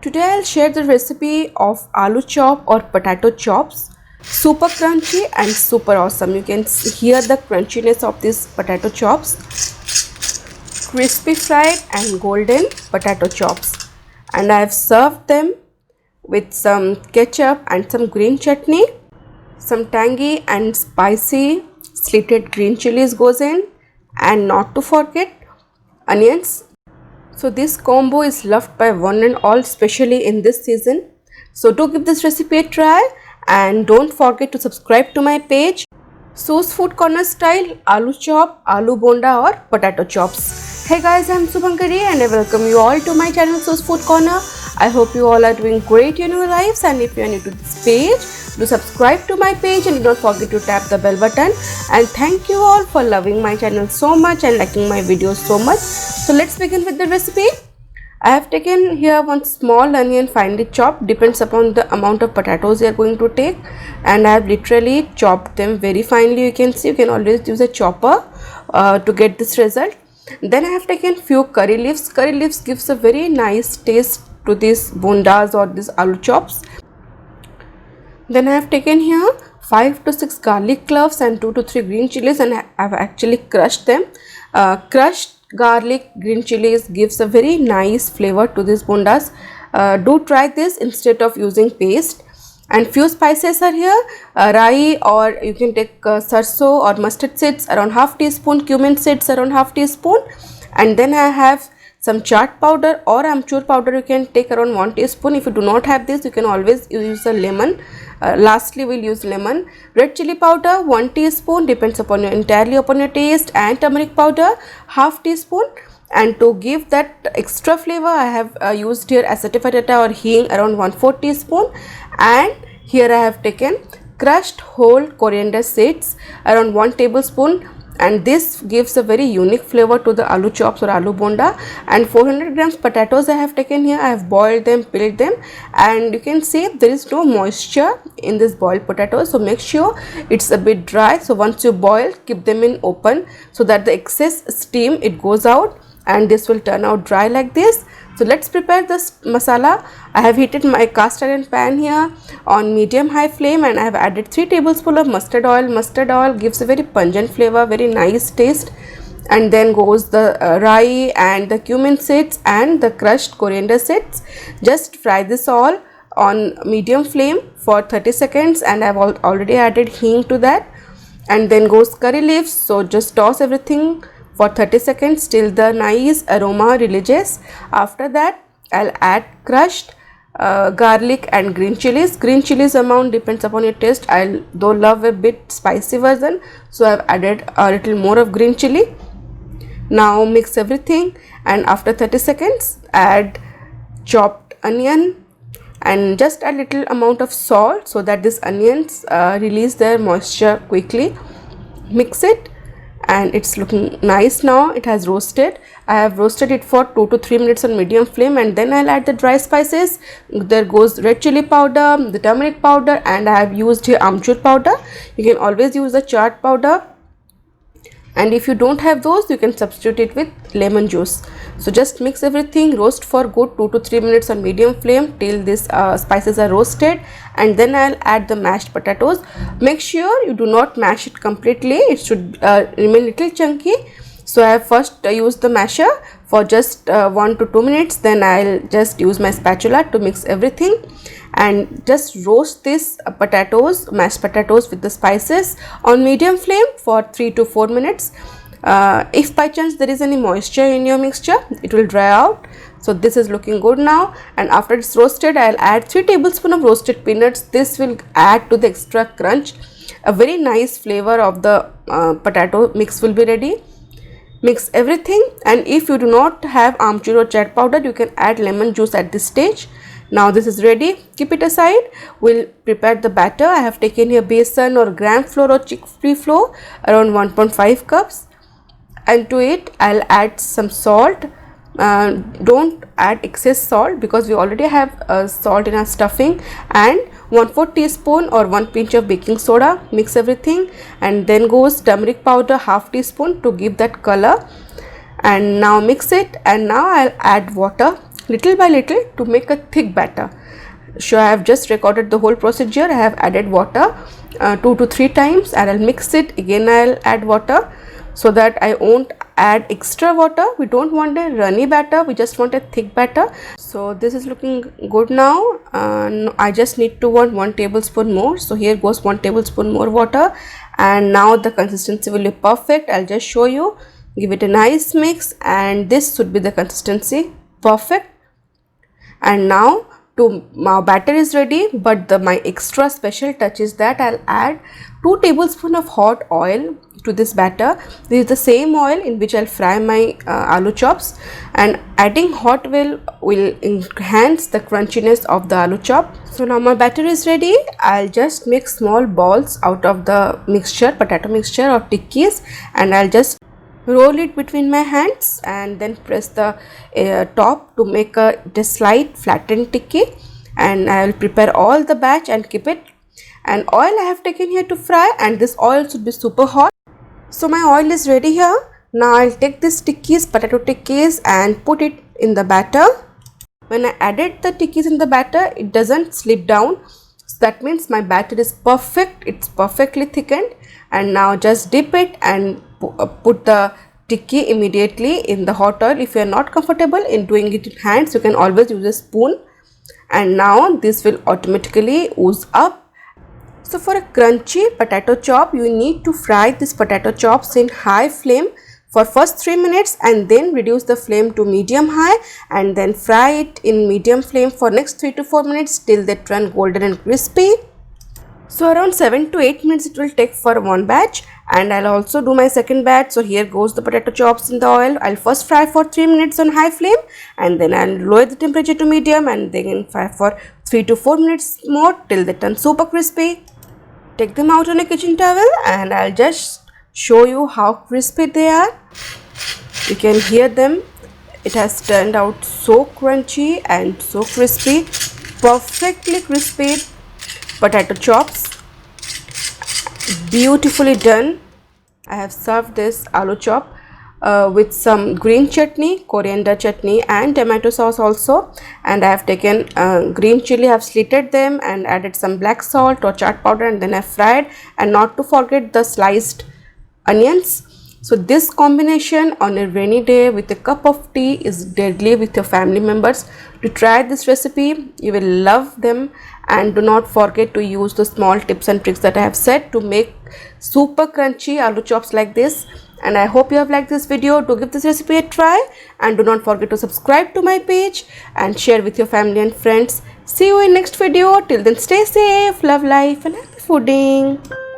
Today I'll share the recipe of aloo chop or potato chops. Super crunchy and super awesome. You can hear the crunchiness of these potato chops. Crispy fried and golden potato chops. And I've served them with some ketchup and some green chutney. Some tangy and spicy slitted green chilies goes in, and not to forget onions. So this combo is loved by one and all, especially in this season. So do give this recipe a try and don't forget to subscribe to my page. So's Food Corner style aloo chop, aloo bonda or potato chops. Hey guys, I'm Subhankari and I welcome you all to my channel So's Food Corner. I hope you all are doing great in your lives, and if you are new to this page, do subscribe to my page and do not forget to tap the bell button. And thank you all for loving my channel so much and liking my videos so much. So let's begin with the recipe. I have taken here one small onion finely chopped, depends upon the amount of potatoes you are going to take, and I have literally chopped them very finely. You can see, you can always use a chopper to get this result. Then I have taken few curry leaves. Curry leaves gives a very nice taste to these bondas or these aloo chops. Then I have taken here 5 to 6 garlic cloves and 2 to 3 green chilies, and I have actually crushed them. Crushed garlic, green chilies gives a very nice flavor to these bondas. Do try this instead of using paste. And few spices are here, rai, or you can take sarso or mustard seeds around half teaspoon, cumin seeds around half teaspoon, and then I have some chaat powder or amchur powder. You can take around 1 teaspoon. If you do not have this, you can always use a lemon. Lastly, we'll use lemon. Red chili powder 1 teaspoon, depends upon your entirely upon your taste, and turmeric powder half teaspoon. And to give that extra flavor, I have used here asafoetida or hing around 1/4 teaspoon, and here I have taken crushed whole coriander seeds around 1 tablespoon. And this gives a very unique flavor to the aloo chops or aloo bonda. And 400 grams potatoes I have taken here. I have boiled them, peeled them, and you can see there is no moisture in this boiled potatoes, so make sure it's a bit dry. So once you boil, keep them in open so that the excess steam it goes out, and this will turn out dry like this. So let's prepare this masala. I have heated my cast iron pan here on medium high flame, and I have added 3 tablespoons of mustard oil. Mustard oil gives a very pungent flavor, very nice taste. And then goes the rai and the cumin seeds and the crushed coriander seeds. Just fry this all on medium flame for 30 seconds, and I have already added hing to that. And then goes curry leaves. So just toss everything for 30 seconds till the nice aroma releases. After that, I'll add crushed garlic and green chilies. Green chilies amount depends upon your taste. I though love a bit spicy version, so I've added a little more of green chili. Now mix everything, and after 30 seconds add chopped onion and just a little amount of salt so that these onions release their moisture quickly. Mix it, and it's looking nice now. It has roasted. I have roasted it for 2 to 3 minutes on medium flame, and then I'll add the dry spices. There goes red chili powder, the turmeric powder, and I have used here amchur powder. You can always use the chaat powder, and if you don't have those, you can substitute it with lemon juice. So just mix everything, roast for good 2 to 3 minutes on medium flame till these spices are roasted, and then I'll add the mashed potatoes. Make sure you do not mash it completely. It should remain little chunky. So I have first used the masher for just 1 to 2 minutes. Then I'll just use my spatula to mix everything and just roast this potatoes, mashed potatoes with the spices on medium flame for 3 to 4 minutes. If by chance there is any moisture in your mixture, it will dry out. So this is looking good now, and after it's roasted, I'll add 3 tablespoons of roasted peanuts. This will add to the extra crunch. A very nice flavor of the potato mix will be ready. Mix everything, and if you do not have amchur or chaat powder, you can add lemon juice at this stage. Now this is ready. Keep it aside. We'll prepare the batter. I have taken here besan or gram flour or chickpea flour around 1.5 cups, and to it I'll add some salt. Don't add excess salt because we already have salt in our stuffing, and 1/4 teaspoon or 1 pinch of baking soda. Mix everything, and then goes turmeric powder half teaspoon to give that color. And now mix it, and now I'll add water. little by little to make a thick batter. So I have just recorded the whole procedure. I have added water 2 to 3 times, and I'll mix it again. I'll add water so that I won't add extra water. We don't want a runny batter, we just want a thick batter. So this is looking good now. I just need to want 1 tablespoon more. So here goes 1 tablespoon more water, and now the consistency will be perfect. I'll just show you. Give it a nice mix, and this should be the consistency. Perfect. And now my batter is ready, but my extra special touch is that I'll add 2 tablespoons of hot oil to this batter. This is the same oil in which I'll fry my aloo chops, and adding hot oil will enhance the crunchiness of the aloo chop. So now my batter is ready. I'll just make small balls out of the mixture, potato mixture or tikkis, and I'll just roll it between my hands and then press the top to make a slight flattened tikki, and I will prepare all the batch and keep it. And oil I have taken here to fry, and this oil should be super hot. So my oil is ready here. Now I'll take this tikkis, potato tikkis, and put it in the batter. When I added the tikkis in the batter, it doesn't slip down. So that means my batter is perfect. It's perfectly thickened. And now just dip it and put the tikki immediately in the hot oil. If you are not comfortable in doing it in hands, you can always use a spoon. And now this will automatically ooze up. So for a crunchy potato chop, you need to fry this potato chops in high flame for first 3 minutes, and then reduce the flame to medium high, and then fry it in medium flame for next 3 to 4 minutes till they turn golden and crispy. So around 7 to 8 minutes it will take for one batch, and I'll also do my second batch. So here goes the potato chops in the oil. I'll first fry for 3 minutes on high flame, and then I'll lower the temperature to medium, and then fry for 3 to 4 minutes more till they turn super crispy. Take them out on a kitchen towel, and I'll just show you how crispy they are. You can hear them. It has turned out so crunchy and so crispy. Perfectly crispy potato chops, beautifully done. I have served this aloo chop with some green chutney, coriander chutney, and tomato sauce also. And I have taken green chili, I have slitted them and added some black salt or chaat powder, and then I fried, and not to forget the sliced onions. So this combination on a rainy day with a cup of tea is deadly with your family members. To try this recipe, you will love them, and do not forget to use the small tips and tricks that I have said to make super crunchy aloo chops like this. And I hope you have liked this video. Do give this recipe a try, and do not forget to subscribe to my page and share with your family and friends. See you in next video. Till then, stay safe, love life, and happy fooding.